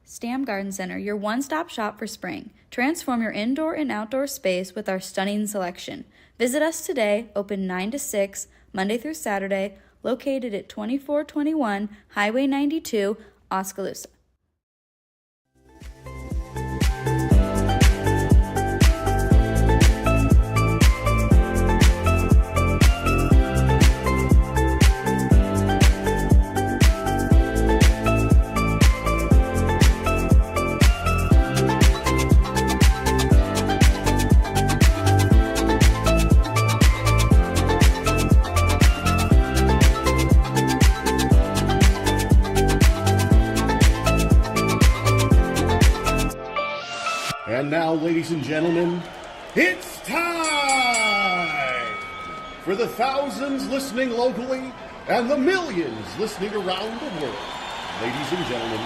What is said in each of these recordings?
Stam Garden Center, your one-stop shop for spring. Transform your indoor and outdoor space with our stunning selection. Visit us today, open 9 to 6, Monday through Saturday, located at 2421 Highway 92, Oskaloosa. And now, ladies and gentlemen, it's time for the thousands listening locally and the millions listening around the world. Ladies and gentlemen,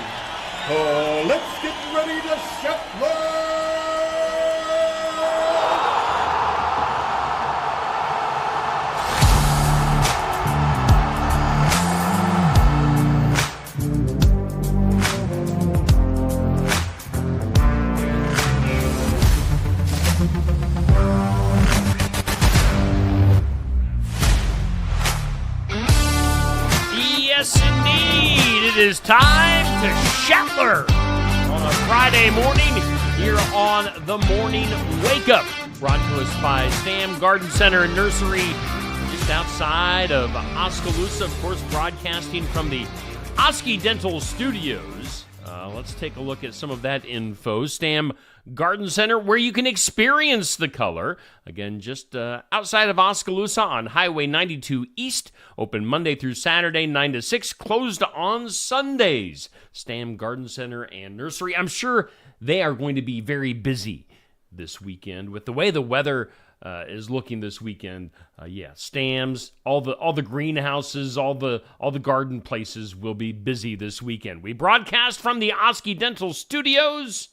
let's get ready to shuffle! Yes, indeed. It is time to Shatler on a Friday morning here on the Morning Wake Up. Brought to us by Stam Garden Center and Nursery just outside of Oskaloosa. Of course, broadcasting from the Oski Dental Studios. Let's take a look at some of that info. Stam Garden Center, where you can experience the color. Again, just outside of Oskaloosa on Highway 92 East. Open Monday through Saturday, 9 to 6. Closed on Sundays. Stam Garden Center and Nursery. I'm sure they are going to be very busy this weekend with the way the weather is looking this weekend. Stams, all the greenhouses, all the garden places will be busy this weekend. We broadcast from the Oski Dental Studios.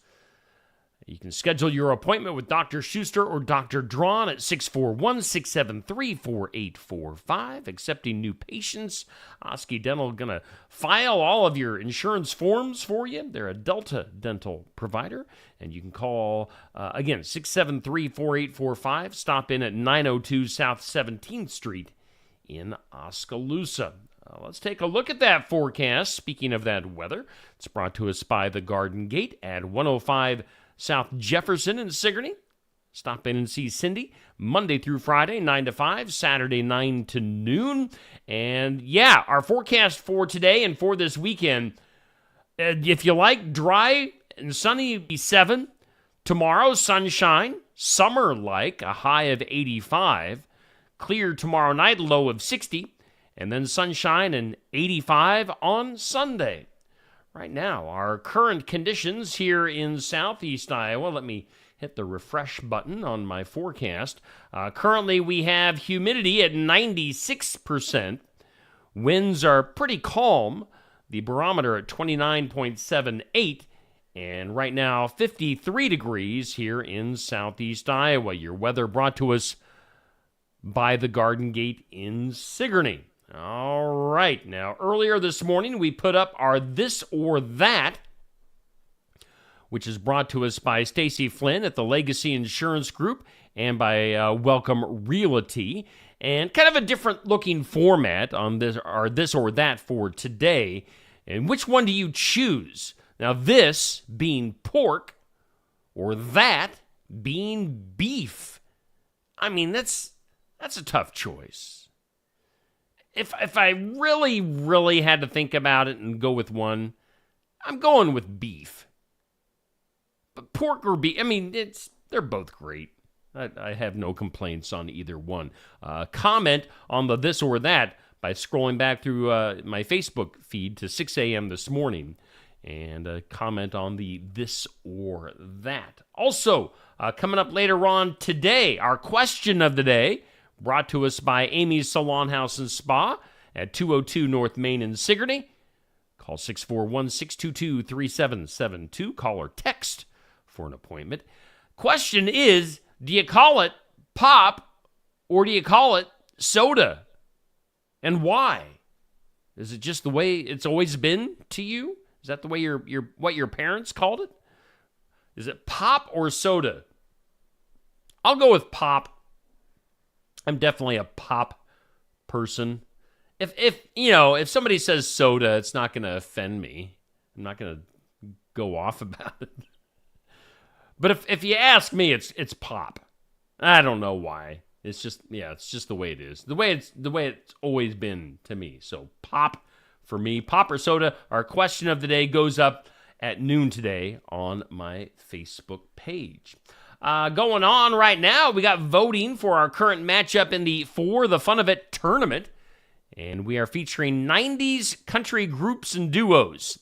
You can schedule your appointment with Dr. Schuster or Dr. Drawn at 641-673-4845. Accepting new patients. Oski Dental going to file all of your insurance forms for you. They're a Delta dental provider. And you can call, again, 673-4845. Stop in at 902 South 17th Street in Oskaloosa. Let's take a look at that forecast. Speaking of that weather, it's brought to us by the Garden Gate at 105 South Jefferson in Sigourney. Stop in and see Cindy Monday through Friday, 9 to 5, Saturday, 9 to noon. And yeah, our forecast for today and for this weekend, if you like dry and sunny, 7. Tomorrow, sunshine, summer-like, a high of 85. Clear tomorrow night, low of 60. And then sunshine and 85 on Sunday. Right now, our current conditions here in southeast Iowa, let me hit the refresh button on my forecast. Currently, we have humidity at 96%. Winds are pretty calm. The barometer at 29.78. And right now, 53 degrees here in southeast Iowa. Your weather brought to us by the Garden Gate in Sigourney. All right. Now, earlier this morning, we put up our This or That, which is brought to us by Stacy Flynn at the Legacy Insurance Group and by Welcome Realty. And kind of a different looking format on this, our This or That for today. And which one do you choose? Now, this being pork or that being beef. I mean, that's a tough choice. If I really had to think about it and go with one, I'm going with beef. But pork or beef, I mean, they're both great. I have no complaints on either one. Comment on the This or That by scrolling back through my Facebook feed to 6 a.m. this morning and comment on the This or That. Also, coming up later on today, our question of the day, brought to us by Amy's Salon House and Spa at 202 North Main in Sigourney. Call 641-622-3772. Call or text for an appointment. Question is, do you call it pop or do you call it soda? And why? Is it just the way it's always been to you? Is that the way what your parents called it? Is it pop or soda? I'll go with pop. I'm definitely a pop person. If somebody says soda, it's not going to offend me. I'm not going to go off about it. But if you ask me, it's pop. I don't know why. It's just the way it is. The way it's always been to me. So pop for me. Pop or soda. Our question of the day goes up at noon today on my Facebook page. Going on right now, we got voting for our current matchup in the For the Fun of It tournament. And we are featuring 90s country groups and duos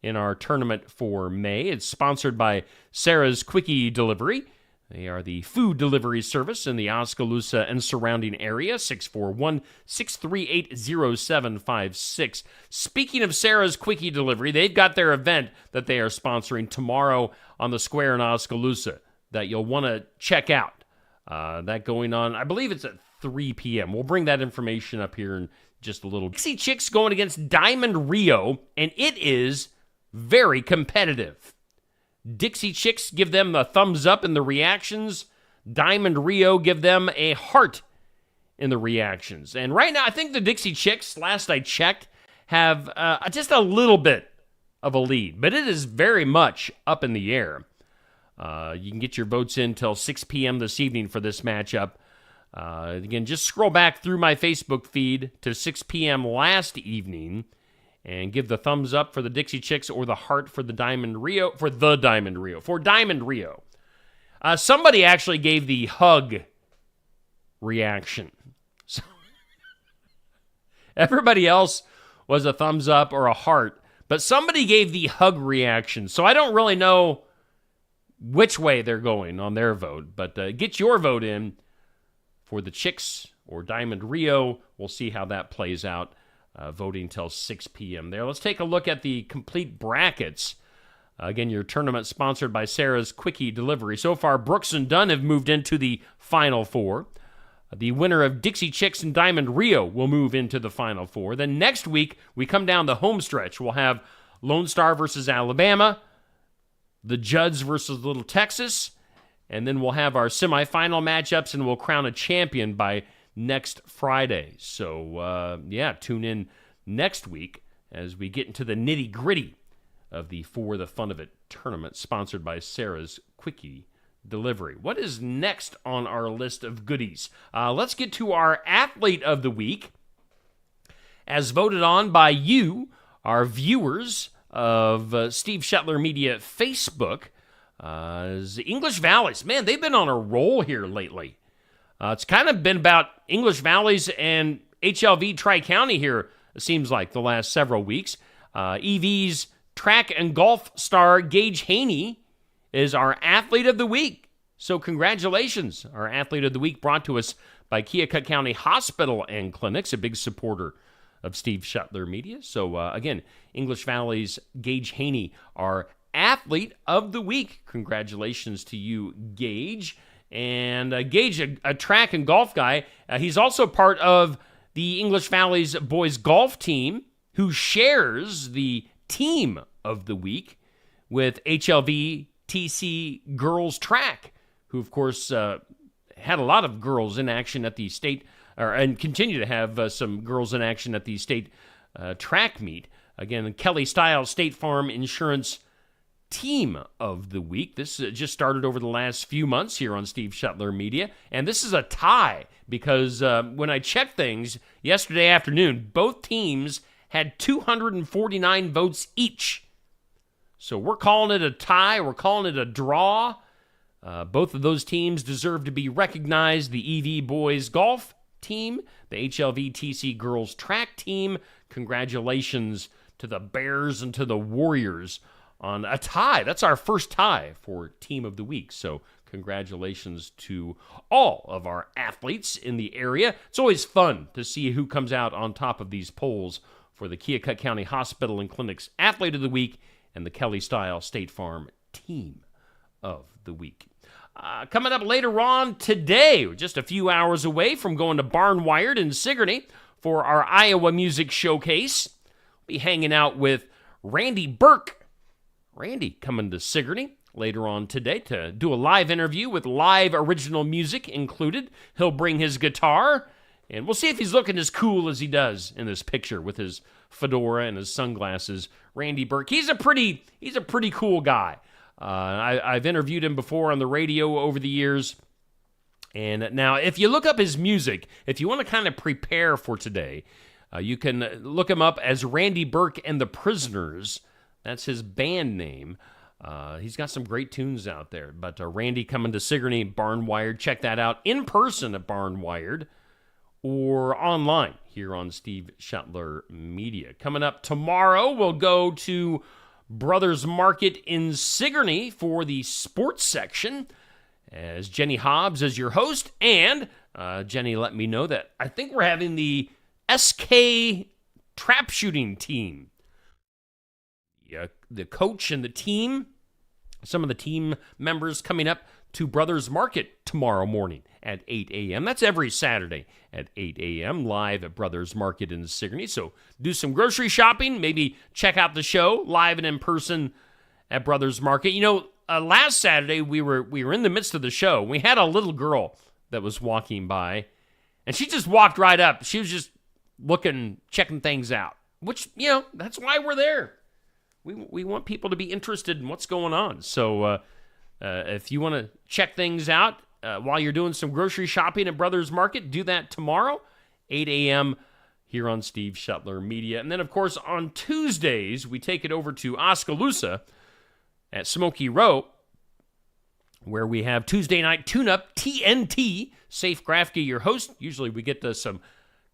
in our tournament for May. It's sponsored by Sarah's Quickie Delivery. They are the food delivery service in the Oskaloosa and surrounding area, 641-638-0756. Speaking of Sarah's Quickie Delivery, they've got their event that they are sponsoring tomorrow on the square in Oskaloosa that you'll want to check out. That going on, I believe it's at 3 p.m. We'll bring that information up here in just a little. Dixie Chicks going against Diamond Rio, and it is very competitive. Dixie Chicks give them a thumbs up in the reactions. Diamond Rio give them a heart in the reactions. And right now, I think the Dixie Chicks, last I checked, have just a little bit of a lead. But it is very much up in the air. You can get your votes in till 6 p.m. this evening for this matchup. Again, just scroll back through my Facebook feed to 6 p.m. last evening and give the thumbs up for the Dixie Chicks or the heart for the Diamond Rio. For Diamond Rio. Somebody actually gave the hug reaction. So everybody else was a thumbs up or a heart, but somebody gave the hug reaction. So I don't really know which way they're going on their vote, but get your vote in for the Chicks or Diamond Rio. We'll see how that plays out. Voting till 6 p.m. there. Let's take a look at the complete brackets. Again, your tournament sponsored by Sarah's Quickie Delivery. So far, Brooks and Dunn have moved into the Final Four. The winner of Dixie Chicks and Diamond Rio will move into the Final Four. Then next week, we come down the home stretch. We'll have Lone Star versus Alabama, the Judds versus Little Texas, and then we'll have our semifinal matchups, and we'll crown a champion by next Friday. So, tune in next week as we get into the nitty-gritty of the For the Fun of It tournament, sponsored by Sarah's Quickie Delivery. What is next on our list of goodies? Let's get to our Athlete of the Week, as voted on by you, our viewers of Steve Shetler Media Facebook. The English Valleys, man, they've been on a roll here lately. It's kind of been about English Valleys and HLV Tri-County here, it seems like, the last several weeks. EV's track and golf star Gage Haney is our Athlete of the Week. So congratulations. Our Athlete of the Week brought to us by Keokuk County Hospital and Clinics, a big supporter of Steve Shetler Media. So again, English Valley's Gage Haney, our Athlete of the Week. Congratulations to you, Gage. And Gage, a track and golf guy, he's also part of the English Valley's boys golf team, who shares the Team of the Week with HLV TC Girls Track, who, of course, had a lot of girls in action at the state, and continue to have some girls in action at the state track meet. Again, Kelly Style State Farm Insurance Team of the Week. This just started over the last few months here on Steve Shetler Media, and this is a tie because when I checked things yesterday afternoon, both teams had 249 votes each. So we're calling it a tie. We're calling it a draw. Both of those teams deserve to be recognized. The EV Boys Golf Team, the HLV TC Girls Track Team. Congratulations to the Bears and to the Warriors on a tie. That's our first tie for Team of the Week. So congratulations to all of our athletes in the area. It's always fun to see who comes out on top of these polls for the Keokuk County Hospital and Clinics Athlete of the Week and the Kelly Style State Farm Team of the Week. Coming up later on today, we're just a few hours away from going to Barnwired in Sigourney for our Iowa Music Showcase. We'll be hanging out with Randy Burke. Randy coming to Sigourney later on today to do a live interview with live original music included. He'll bring his guitar, and we'll see if he's looking as cool as he does in this picture with his fedora and his sunglasses. Randy Burke, he's a pretty cool guy. I've interviewed him before on the radio over the years. And now, if you look up his music, if you want to kind of prepare for today, you can look him up as Randy Burke and the Prisoners. That's his band name. He's got some great tunes out there. But Randy coming to Sigourney, Barnwired. Check that out in person at Barnwired or online here on Steve Shetler Media. Coming up tomorrow, we'll go to Brothers Market in Sigourney for the sports section, as Jenny Hobbs is your host. And Jenny let me know that I think we're having the SK trap shooting team. The coach and the team, some of the team members coming up to Brothers Market tomorrow morning at 8 a.m. That's every Saturday at 8 a.m. live at Brothers Market in Sigourney. So do some grocery shopping, maybe check out the show live and in person at Brothers Market. You know, last Saturday we were in the midst of the show. We had a little girl that was walking by, and she just walked right up. She was just looking, checking things out, which, you know, that's why we're there. We want people to be interested in what's going on. So if you want to check things out while you're doing some grocery shopping at Brothers Market, do that tomorrow, 8 a.m. here on Steve Shetler Media. And then, of course, on Tuesdays, we take it over to Oskaloosa at Smoky Row, where we have Tuesday Night Tune-Up, TNT. Safe Grafke, your host. Usually we get to some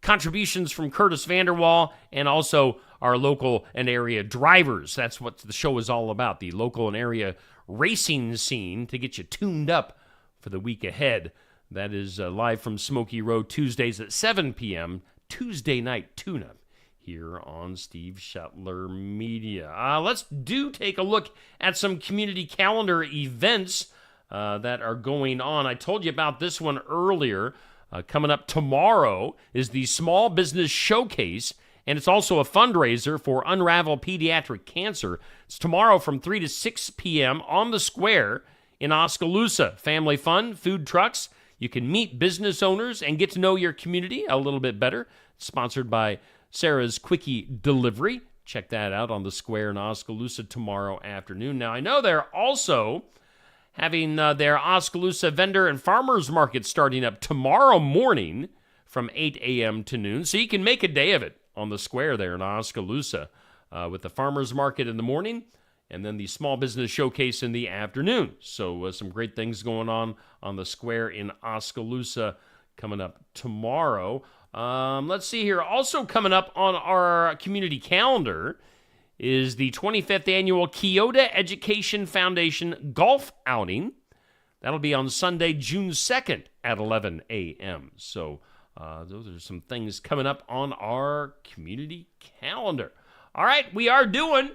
contributions from Curtis Vanderwall and also our local and area drivers. That's what the show is all about, the local and area racing scene to get you tuned up for the week ahead. That is live from Smoky Row Tuesdays at 7 p.m., Tuesday Night Tune-Up here on Steve Shetler Media. Let's take a look at some community calendar events that are going on. I told you about this one earlier. Coming up tomorrow is the Small Business Showcase, and it's also a fundraiser for Unravel Pediatric Cancer. It's tomorrow from 3 to 6 p.m. on the square in Oskaloosa. Family fun, food trucks. You can meet business owners and get to know your community a little bit better. Sponsored by Sarah's Quickie Delivery. Check that out on the square in Oskaloosa tomorrow afternoon. Now, I know they're also having their Oskaloosa Vendor and Farmers Market starting up tomorrow morning from 8 a.m. to noon. So you can make a day of it on the square there in Oskaloosa with the Farmers Market in the morning and then the Small Business Showcase in the afternoon. So some great things going on the square in Oskaloosa coming up tomorrow. Let's see here. Also coming up on our community calendar is the 25th annual Keota Education Foundation golf outing. That'll be on Sunday, June 2nd at 11 a.m. So those are some things coming up on our community calendar. All right, we are doing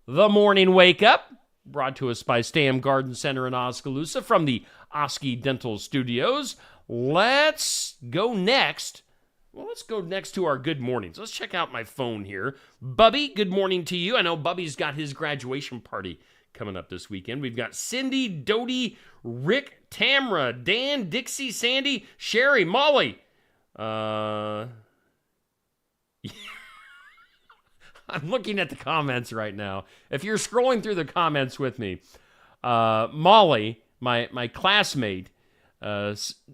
the Morning Wake Up, brought to us by Stam Garden Center in Oskaloosa from the Oski Dental Studios. Let's go next. Well, let's go next to our good mornings. Let's check out my phone here. Bubby, good morning to you. I know Bubby's got his graduation party coming up this weekend. We've got Cindy, Dodie, Rick, Tamra, Dan, Dixie, Sandy, Sherry, Molly. I'm looking at the comments right now. If you're scrolling through the comments with me, Molly, my classmate,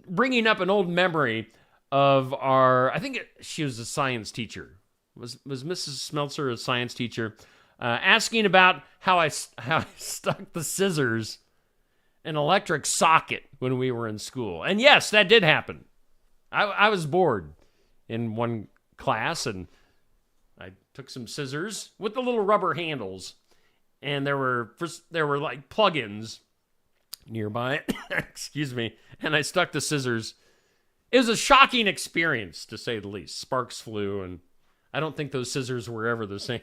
bringing up an old memory of I think she was a science teacher. Was Mrs. Smeltzer a science teacher? Asking about how I stuck the scissors in an electric socket when we were in school. And yes, that did happen. I was bored in one class, and I took some scissors with the little rubber handles, and there were like plug-ins nearby. Excuse me. And I stuck the scissors. It was a shocking experience, to say the least. Sparks flew, and I don't think those scissors were ever the same.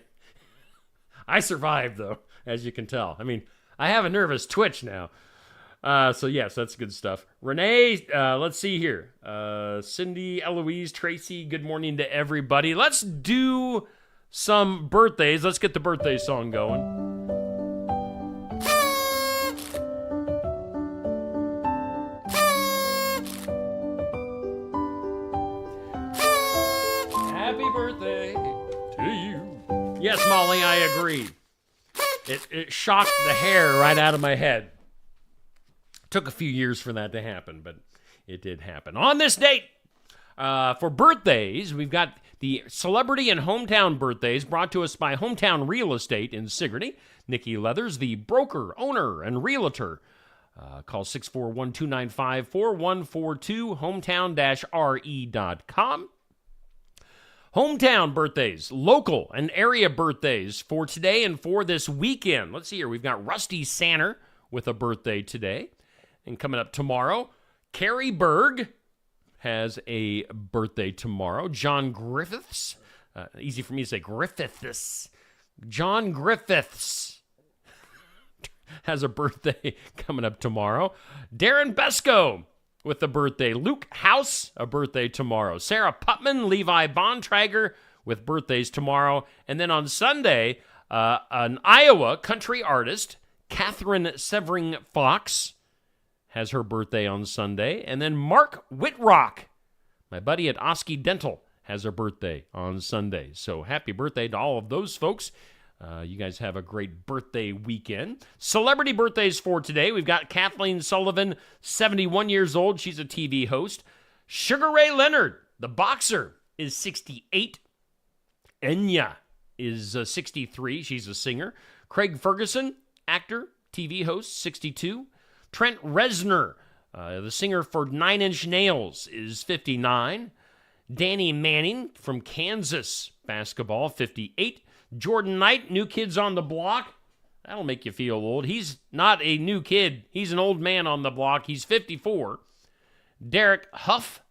I survived, though, as you can tell. I mean, I have a nervous twitch now. So, yes, that's good stuff. Renee, let's see here. Cindy, Eloise, Tracy, good morning to everybody. Let's do some birthdays. Let's get the birthday song going. Happy birthday to you. Yes, Molly, I agree. It shocked the hair right out of my head. Took a few years for that to happen, but it did happen. On this date, for birthdays, we've got the celebrity and hometown birthdays brought to us by Hometown Real Estate in Sigourney. Nikki Leathers, the broker, owner, and realtor. Call 641-295-4142, hometown-re.com. Hometown birthdays, local and area birthdays for today and for this weekend. Let's see here. We've got Rusty Sanner with a birthday today. And coming up tomorrow, Carrie Berg has a birthday tomorrow. John Griffiths. Easy for me to say Griffiths. John Griffiths has a birthday coming up tomorrow. Darren Besco with a birthday. Luke House, a birthday tomorrow. Sarah Putman, Levi Bontrager with birthdays tomorrow. And then on Sunday, an Iowa country artist, Catherine Severing Fox, has her birthday on Sunday. And then Mark Whitrock, my buddy at Oski Dental, has a birthday on Sunday. So happy birthday to all of those folks. You guys have a great birthday weekend. Celebrity birthdays for today. We've got Kathleen Sullivan, 71 years old. She's a TV host. Sugar Ray Leonard, the boxer, is 68. Enya is 63. She's a singer. Craig Ferguson, actor, TV host, 62. Trent Reznor, the singer for Nine Inch Nails, is 59. Danny Manning from Kansas basketball, 58. Jordan Knight, New Kids on the Block. That'll make you feel old. He's not a new kid. He's an old man on the block. He's 54. Derek Huff,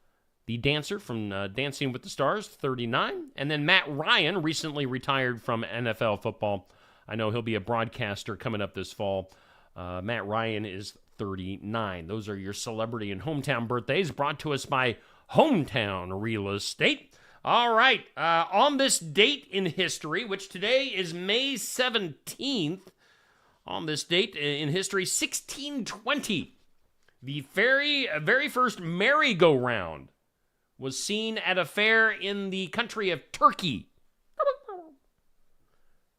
the dancer from Dancing with the Stars, 39. And then Matt Ryan, recently retired from NFL football. I know he'll be a broadcaster coming up this fall. Matt Ryan is 39. Those are your celebrity and hometown birthdays brought to us by Hometown Real Estate. All right, on this date in history, which today is May 17th, on this date in history, 1620, the very first merry-go-round was seen at a fair in the country of Turkey.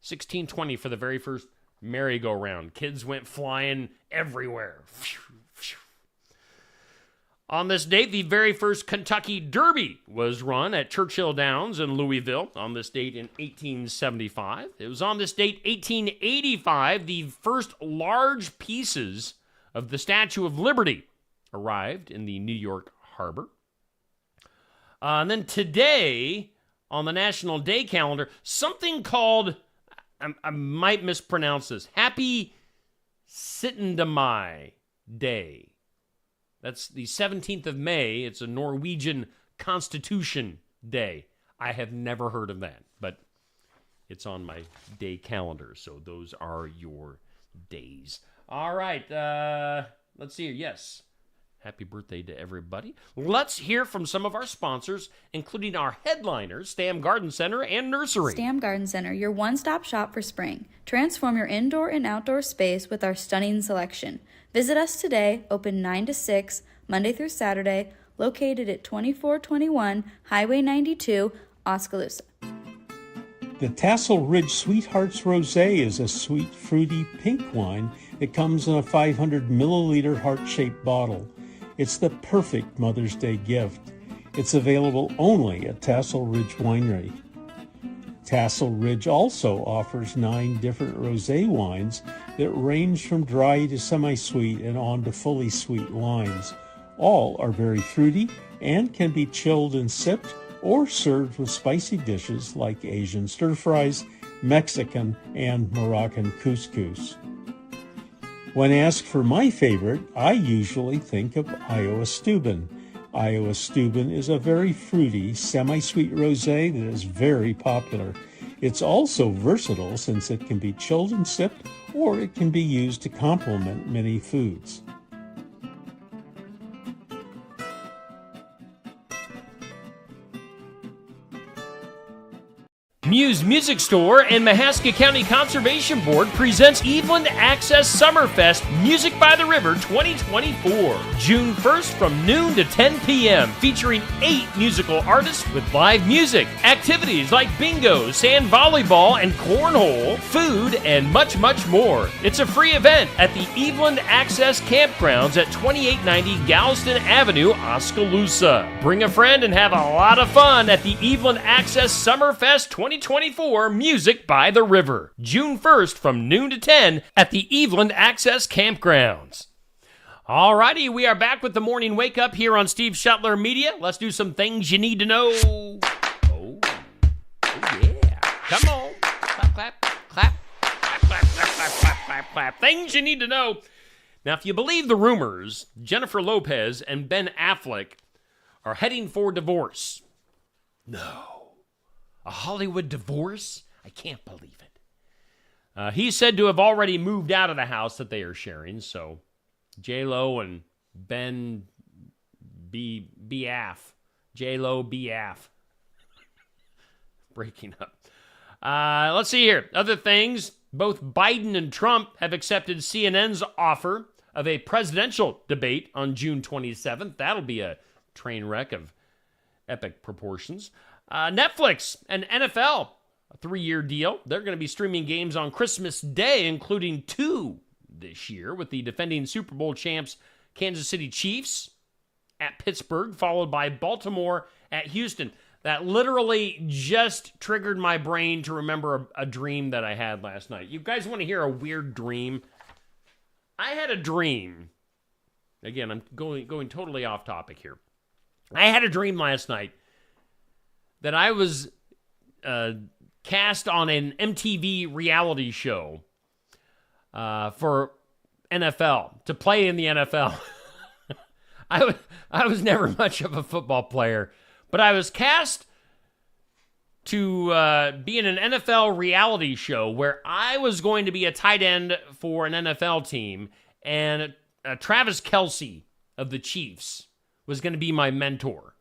1620 for the very first merry-go-round. Kids went flying everywhere. On this date, the very first Kentucky Derby was run at Churchill Downs in Louisville on this date in 1875. It was on this date, 1885, the first large pieces of the Statue of Liberty arrived in the New York harbor. And then today, on the National Day calendar, something called, I might mispronounce this, Happy Syttendemai Day. That's the 17th of May. It's a Norwegian Constitution Day. I have never heard of that, but it's on my day calendar. So those are your days. All right. Let's see here. Yes. Happy birthday to everybody. Let's hear from some of our sponsors, including our headliners, Stam Garden Center and Nursery. Stam Garden Center, your one-stop shop for spring. Transform your indoor and outdoor space with our stunning selection. Visit us today, open 9 to 6, Monday through Saturday, located at 2421 Highway 92, Oskaloosa. The Tassel Ridge Sweethearts Rosé is a sweet, fruity pink wine that comes in a 500 milliliter heart-shaped bottle. It's the perfect Mother's Day gift. It's available only at Tassel Ridge Winery. Tassel Ridge also offers 9 different rosé wines that range from dry to semi-sweet and on to fully sweet wines. All are very fruity and can be chilled and sipped or served with spicy dishes like Asian stir-fries, Mexican, and Moroccan couscous. When asked for my favorite, I usually think of Iowa Steuben. Iowa Steuben is a very fruity, semi-sweet rosé that is very popular. It's also versatile since it can be chilled and sipped, or it can be used to complement many foods. Muse Music Store and Mahaska County Conservation Board presents Eveland Access Summerfest Music by the River 2024. June 1st from noon to 10 p.m. featuring 8 musical artists with live music, activities like bingo, sand volleyball, and cornhole, food, and much, much more. It's a free event at the Eveland Access Campgrounds at 2890 Galveston Avenue, Oskaloosa. Bring a friend and have a lot of fun at the Eveland Access Summerfest 2024 Music by the River. June 1st from noon to 10 at the Eveland Access Campgrounds. Alrighty, we are back with the morning wake up here on Steve Shuttler Media. Let's do some things you need to know. Oh yeah. Come on. Clap, clap, clap, clap, clap, clap, clap, clap, clap. Things you need to know. Now, if you believe the rumors, Jennifer Lopez and Ben Affleck are heading for divorce. No. A Hollywood divorce? I can't believe it. He's said to have already moved out of the house that they are sharing, so J-Lo and Ben Biaf. J-Lo Biaf. Breaking up. Let's see here. Other things. Both Biden and Trump have accepted CNN's offer of a presidential debate on June 27th. That'll be a train wreck of epic proportions. Netflix and NFL, a 3-year deal. They're going to be streaming games on Christmas Day, including 2 this year, with the defending Super Bowl champs Kansas City Chiefs at Pittsburgh, followed by Baltimore at Houston. That literally just triggered my brain to remember a dream that I had last night. You guys want to hear a weird dream? I had a dream. Again, I'm going totally off topic here. I had a dream last night that I was cast on an MTV reality show for NFL, to play in the NFL. I was never much of a football player, but I was cast to be in an NFL reality show where I was going to be a tight end for an NFL team, and Travis Kelce of the Chiefs was going to be my mentor.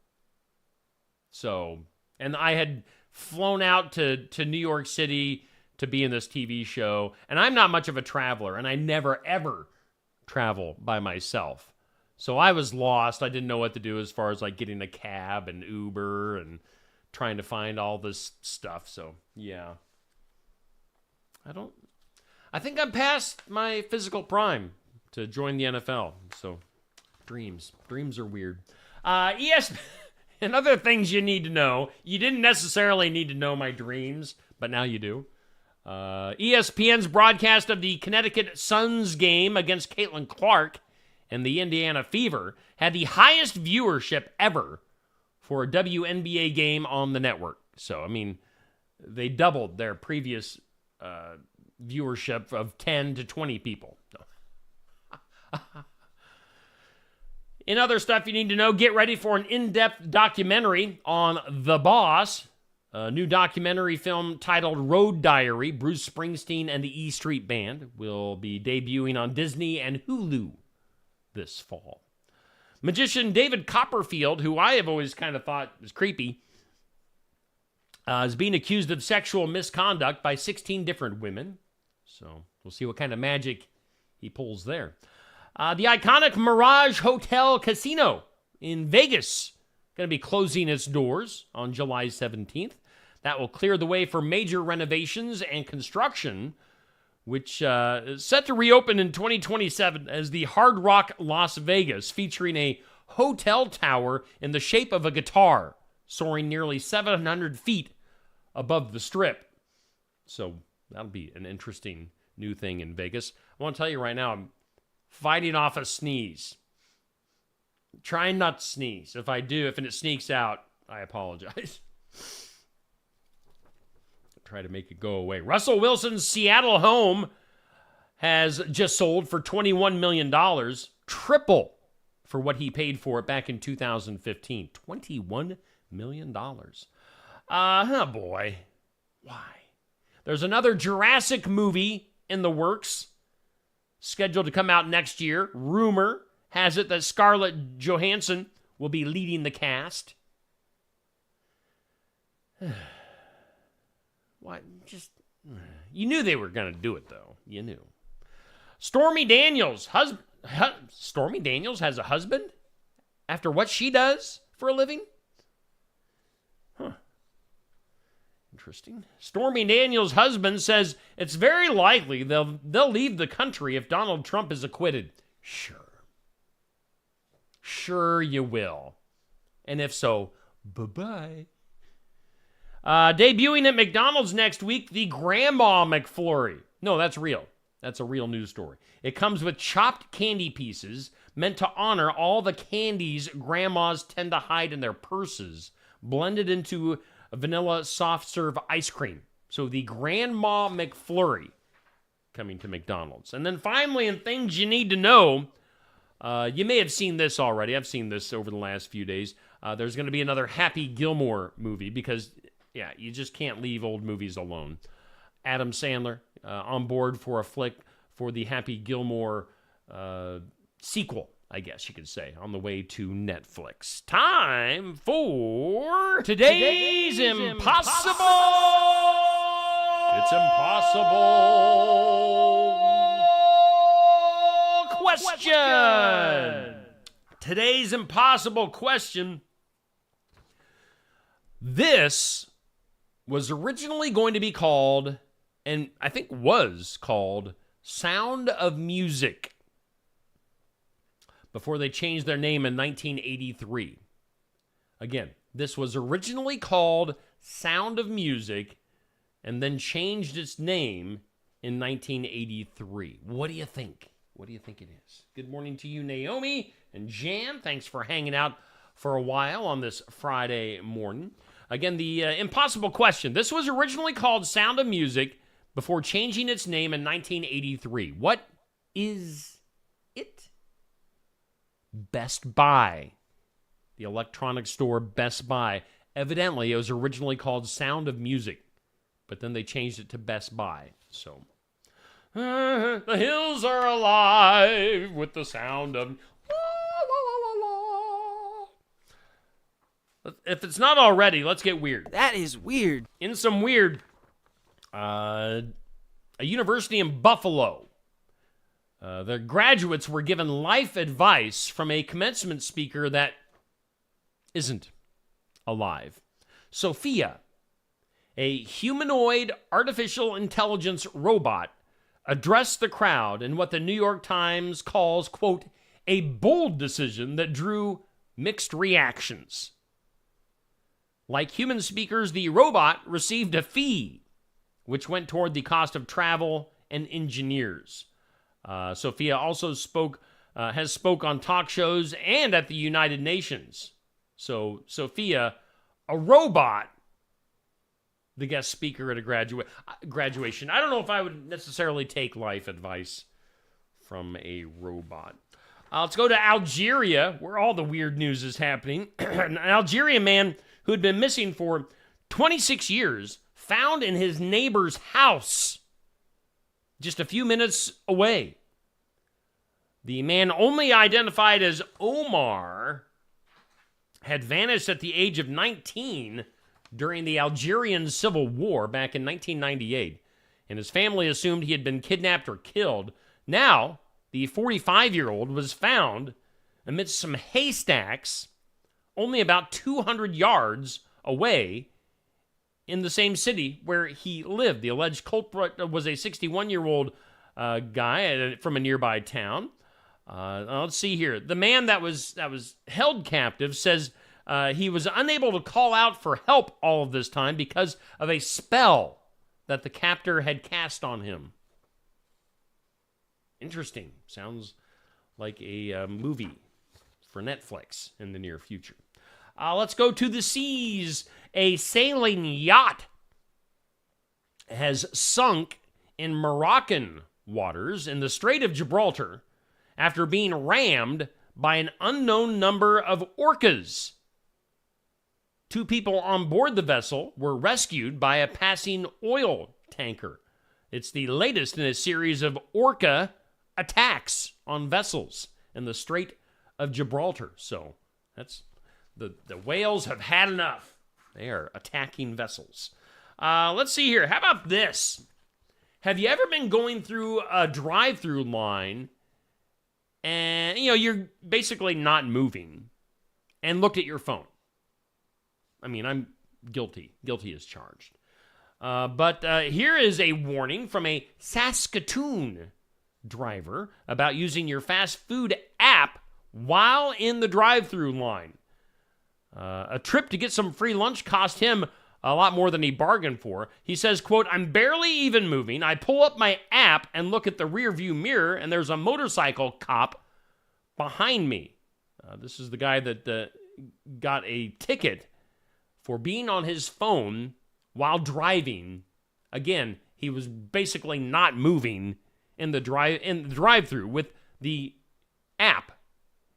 So, and I had flown out to New York City to be in this TV show, and I'm not much of a traveler, and I never, ever travel by myself. So I was lost. I didn't know what to do as far as like getting a cab and Uber and trying to find all this stuff. So, yeah. I think I'm past my physical prime to join the NFL. So, dreams are weird. And other things you need to know. You didn't necessarily need to know my dreams, but now you do. ESPN's broadcast of the Connecticut Suns game against Caitlin Clark and the Indiana Fever had the highest viewership ever for a WNBA game on the network. So, I mean, they doubled their previous viewership of 10 to 20 people. In other stuff you need to know, get ready for an in-depth documentary on The Boss. A new documentary film titled Road Diary, Bruce Springsteen and the E Street Band, will be debuting on Disney and Hulu this fall. Magician David Copperfield, who I have always kind of thought was creepy, is being accused of sexual misconduct by 16 different women. So we'll see what kind of magic he pulls there. The iconic Mirage Hotel Casino in Vegas going to be closing its doors on July 17th. That will clear the way for major renovations and construction, which is set to reopen in 2027 as the Hard Rock Las Vegas, featuring a hotel tower in the shape of a guitar, soaring nearly 700 feet above the Strip. So that'll be an interesting new thing in Vegas. I want to tell you right now, I'm fighting off a sneeze. Trying not to sneeze. If I do, if it sneaks out, I apologize. Try to make it go away. Russell Wilson's Seattle home has just sold for $21 million, triple for what he paid for it back in 2015. $21 million. Oh boy. Why? There's another Jurassic movie in the works, scheduled to come out next year. Rumor has it that Scarlett Johansson will be leading the cast. Why? Just you knew they were going to do it, though. You knew. Stormy Daniels Stormy Daniels has a husband after what she does for a living? Huh. Interesting. Stormy Daniels' husband says it's very likely they'll leave the country if Donald Trump is acquitted. Sure you will. And if so, bye-bye. Debuting at McDonald's next week, the Grandma McFlurry. No, that's real. That's a real news story. It comes with chopped candy pieces meant to honor all the candies grandmas tend to hide in their purses, blended into a vanilla soft serve ice cream. So the Grandma McFlurry coming to McDonald's. And then finally, in things you need to know, you may have seen this already. I've seen this over the last few days. There's going to be another Happy Gilmore movie because, yeah, you just can't leave old movies alone. Adam Sandler on board for a flick for the Happy Gilmore sequel, I guess you could say, on the way to Netflix. Time for today's Impossible. It's impossible question. Today's impossible question. This was originally going to be called, and I think was called, Sound of Music, before they changed their name in 1983. Again, this was originally called Sound of Music and then changed its name in 1983. What do you think? What do you think it is? Good morning to you, Naomi and Jan. Thanks for hanging out for a while on this Friday morning. Again, the impossible question. This was originally called Sound of Music before changing its name in 1983. What is it? Best Buy. The electronics store Best Buy. Evidently, it was originally called Sound of Music, but then they changed it to Best Buy. So, the hills are alive with the sound of... If it's not already, let's get weird. That is weird. In some weird, a university in Buffalo, their graduates were given life advice from a commencement speaker that isn't alive. Sophia, a humanoid artificial intelligence robot, addressed the crowd in what the New York Times calls, quote, a bold decision that drew mixed reactions. Like human speakers, the robot received a fee, which went toward the cost of travel and engineers. Sophia also has spoke on talk shows and at the United Nations. So Sophia, a robot, the guest speaker at a graduation. I don't know if I would necessarily take life advice from a robot. Let's go to Algeria, where all the weird news is happening. An Algerian man who had been missing for 26 years, found in his neighbor's house just a few minutes away. The man, only identified as Omar, had vanished at the age of 19 during the Algerian Civil War back in 1998, and his family assumed he had been kidnapped or killed. Now, the 45-year-old was found amidst some haystacks only about 200 yards away in the same city where he lived. The alleged culprit was a 61-year-old guy from a nearby town. Let's see here. The man that was held captive says he was unable to call out for help all of this time because of a spell that the captor had cast on him. Interesting. Sounds like a movie for Netflix in the near future. Let's go to the seas. A sailing yacht has sunk in Moroccan waters in the Strait of Gibraltar after being rammed by an unknown number of orcas. 2 people on board the vessel were rescued by a passing oil tanker. It's the latest in a series of orca attacks on vessels in the Strait of Gibraltar. So that's the whales have had enough. They are attacking vessels. Let's see here. How about this? Have you ever been going through a drive-through line and, you're basically not moving and looked at your phone? I mean, I'm guilty. Guilty as charged. But here is a warning from a Saskatoon driver about using your fast food app while in the drive-through line. A trip to get some free lunch cost him a lot more than he bargained for. He says, quote, "I'm barely even moving. I pull up my app and look at the rear view mirror, and there's a motorcycle cop behind me." This is the guy that got a ticket for being on his phone while driving. Again, he was basically not moving in the drive-through with the app.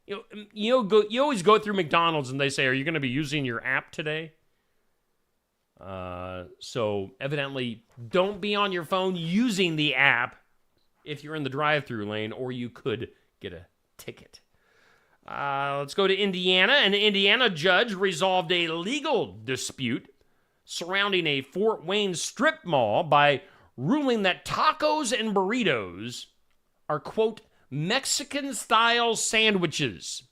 You always go through McDonald's and they say, "Are you going to be using your app today?" So evidently, don't be on your phone using the app if you're in the drive-through lane, or you could get a ticket. Let's go to Indiana. An Indiana judge resolved a legal dispute surrounding a Fort Wayne strip mall by ruling that tacos and burritos are, quote, Mexican-style sandwiches.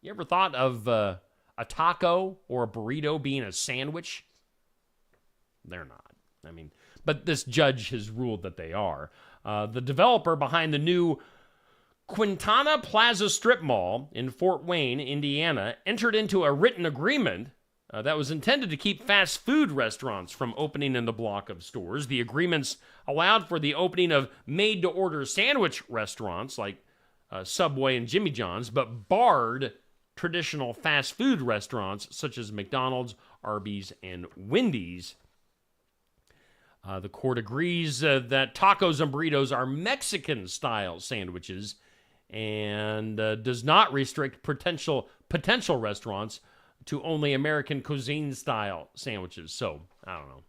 You ever thought of a taco or a burrito being a sandwich? They're not. I mean, but this judge has ruled that they are. The developer behind the new Quintana Plaza Strip Mall in Fort Wayne, Indiana, entered into a written agreement that was intended to keep fast food restaurants from opening in the block of stores. The agreements allowed for the opening of made-to-order sandwich restaurants like Subway and Jimmy John's, but barred traditional fast food restaurants such as McDonald's, Arby's, and Wendy's. The court agrees that tacos and burritos are Mexican-style sandwiches and does not restrict potential restaurants to only American cuisine-style sandwiches. So, I don't know.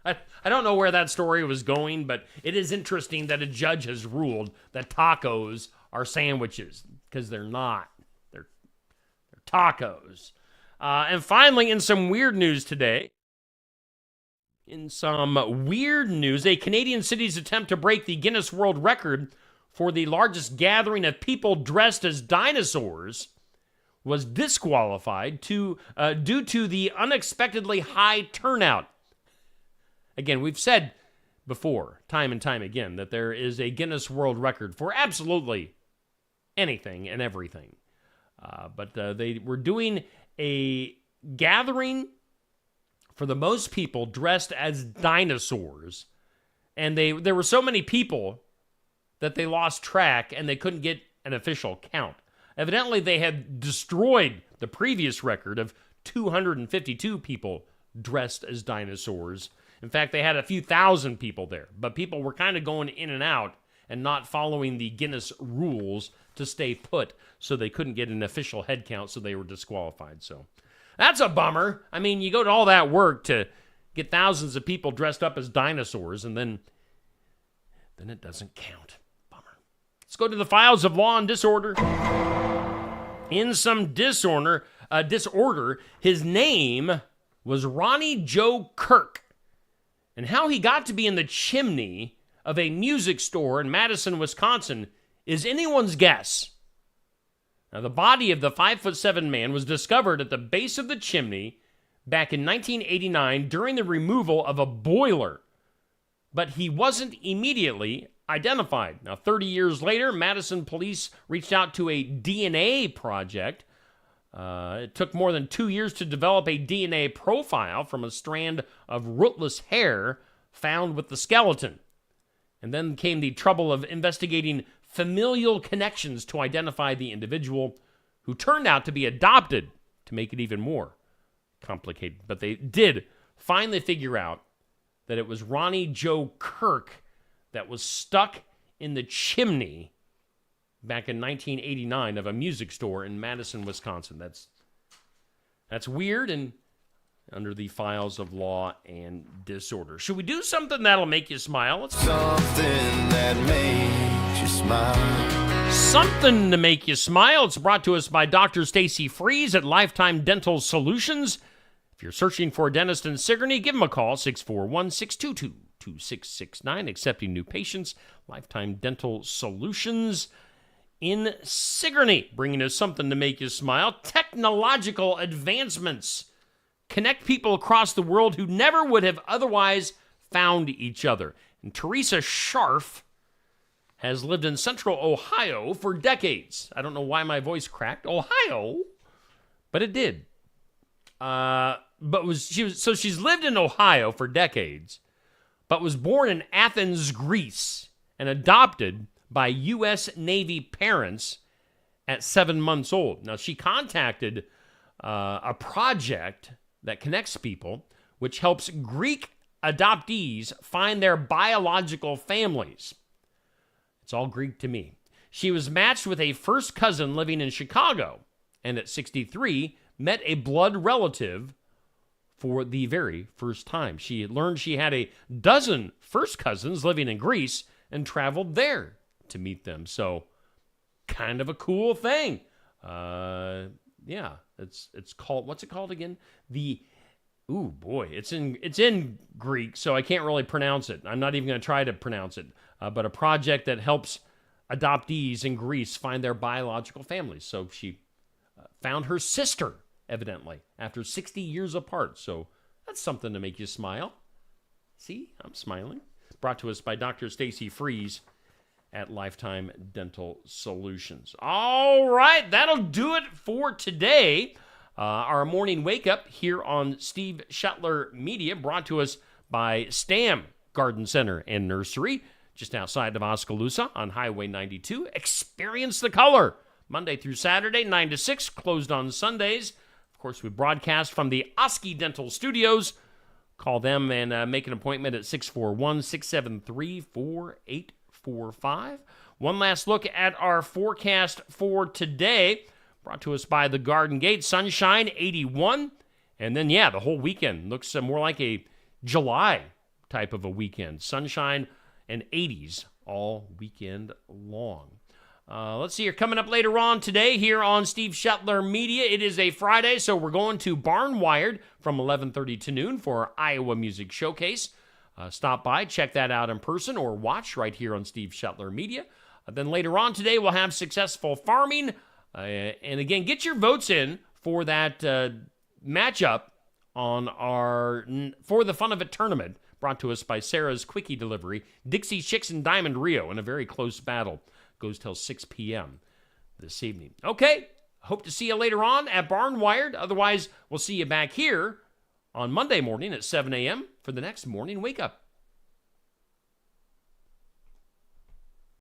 I don't know where that story was going, but it is interesting that a judge has ruled that tacos are sandwiches, because they're not. They're tacos. And finally, in some weird news today, a Canadian city's attempt to break the Guinness World Record for the largest gathering of people dressed as dinosaurs was disqualified due to the unexpectedly high turnout. Again, we've said before, time and time again, that there is a Guinness World Record for absolutely anything and everything. But they were doing a gathering for the most people dressed as dinosaurs. And there were so many people that they lost track and they couldn't get an official count. Evidently, they had destroyed the previous record of 252 people dressed as dinosaurs. In fact, they had a few thousand people there, but people were kind of going in and out and not following the Guinness rules to stay put, so they couldn't get an official head count, so they were disqualified. So that's a bummer. I mean, you go to all that work to get thousands of people dressed up as dinosaurs, and then it doesn't count. Bummer. Let's go to the files of Law and Disorder. In some disorder, his name was Ronnie Joe Kirk. And how he got to be in the chimney of a music store in Madison, Wisconsin, is anyone's guess. Now, the body of the 5'7" man was discovered at the base of the chimney back in 1989 during the removal of a boiler, but he wasn't immediately identified. Now, 30 years later, Madison police reached out to a DNA project. It took more than 2 years to develop a DNA profile from a strand of rootless hair found with the skeleton. And then came the trouble of investigating familial connections to identify the individual, who turned out to be adopted, to make it even more complicated. But they did finally figure out that it was Ronnie Joe Kirk that was stuck in the chimney back in 1989 of a music store in Madison, Wisconsin. That's weird and under the files of Law and Disorder. Should we do something that'll make you smile? Something that makes you smile. Something to make you smile. It's brought to us by Dr. Stacy Freeze at Lifetime Dental Solutions. If you're searching for a dentist in Sigourney, give them a call, 641-622-2669, accepting new patients. Lifetime Dental Solutions in Sigourney, bringing us something to make you smile. Technological advancements connect people across the world who never would have otherwise found each other. And Teresa Scharf has lived in central Ohio for decades. I don't know why my voice cracked. Ohio, but it did. She's lived in Ohio for decades, but was born in Athens, Greece, and adopted by U.S. Navy parents at 7 months old. Now, she contacted a project that connects people, which helps Greek adoptees find their biological families. It's all Greek to me. She was matched with a first cousin living in Chicago, and at 63, met a blood relative for the very first time. She learned she had a dozen first cousins living in Greece and traveled there to meet them. So, kind of a cool thing. Yeah, it's called, what's it called again? It's in Greek, so I can't really pronounce it. I'm not even going to try to pronounce it. But a project that helps adoptees in Greece find their biological families. So she found her sister, evidently, after 60 years apart. So that's something to make you smile. See, I'm smiling. Brought to us by Dr. Stacy Freeze at Lifetime Dental Solutions. All right, that'll do it for today. Our morning wake up here on Steve Shetler Media, brought to us by Stam Garden Center and Nursery, just outside of Oskaloosa on Highway 92. Experience the color. Monday through Saturday, 9 to 6, closed on Sundays. Of course, we broadcast from the Oski Dental Studios. Call them and make an appointment at 641-673-4845. One last look at our forecast for today, brought to us by the Garden Gate. Sunshine, 81. And then, the whole weekend looks more like a July type of a weekend. Sunshine and 80s all weekend long. Let's see here. Coming up later on today here on Steve Shetler Media, it is a Friday, so we're going to Barnwired from 11:30 to noon for our Iowa Music Showcase. Stop by, check that out in person, or watch right here on Steve Shetler Media. Then later on today, we'll have Successful Farming. And again, get your votes in for that matchup on our For the Fun of It tournament, brought to us by Sarah's Quickie Delivery. Dixie Chicks and Diamond Rio in a very close battle. Goes till 6 p.m. this evening. Okay, hope to see you later on at Barnwired. Otherwise, we'll see you back here on Monday morning at 7 a.m. for the next morning wake up.